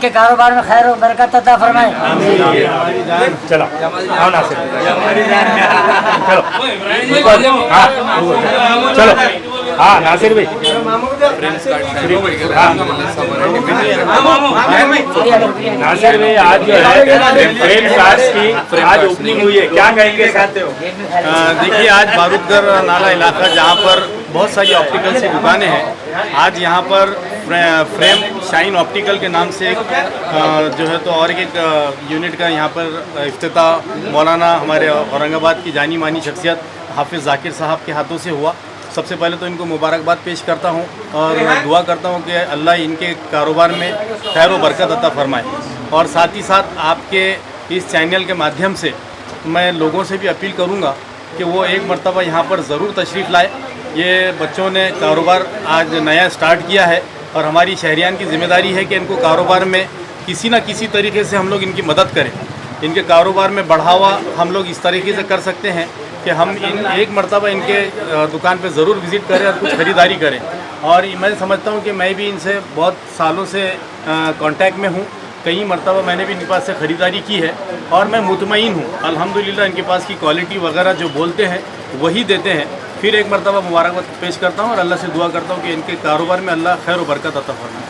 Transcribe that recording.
के कारोबार में खैर और बरकत अता फरमाए। चलो आओ नासिर, चलो चलो हाँ नासिर भाई, नासिर भाई आज जो है फ्रेम कार्ड्स की आज ओपनिंग हुई है, क्या कहेंगे साथ हो? देखिए आज बारूदगर नाला इलाका जहाँ पर बहुत सारी ऑप्टिकल्स की दुकानें हैं, आज यहाँ पर फ्रेम शाइन ऑप्टिकल के नाम से एक जो है तो और एक यूनिट का यहाँ पर इफ्तिताह मौलाना हमारे औरंगाबाद की जानी मानी शख्सियत हाफिज़ जाकिर साहब के हाथों से हुआ। सबसे पहले तो इनको मुबारकबाद पेश करता हूँ और दुआ करता हूँ कि अल्लाह इनके कारोबार में खैर व बरकत अता फरमाए। और साथ ही साथ आपके इस चैनल के माध्यम से मैं लोगों से भी अपील करूँगा कि वो एक मरतबा यहाँ पर ज़रूर तशरीफ़ लाए। ये बच्चों ने कारोबार आज नया स्टार्ट किया है और हमारी शहरियान की ज़िम्मेदारी है कि इनको कारोबार में किसी न किसी तरीके से हम लोग इनकी मदद करें। इनके कारोबार में बढ़ावा हम लोग इस तरीके से कर सकते हैं कि हम एक मरतबा इनके दुकान पे ज़रूर विज़िट करें और कुछ ख़रीदारी करें। और मैं समझता हूँ कि मैं भी इनसे बहुत सालों से कांटेक्ट में हूँ, कई मरतबा मैंने भी इनके पास से ख़रीदारी की है और मैं मुतमईन हूँ अल्हम्दुलिल्लाह इनके पास की क्वालिटी वगैरह जो बोलते हैं वही देते हैं। फिर एक मरतबा मुबारकबाद पेश करता हूँ और अल्लाह से दुआ करता हूँ कि इनके कारोबार में अल्लाह खैर व बरकत अता फरमाए।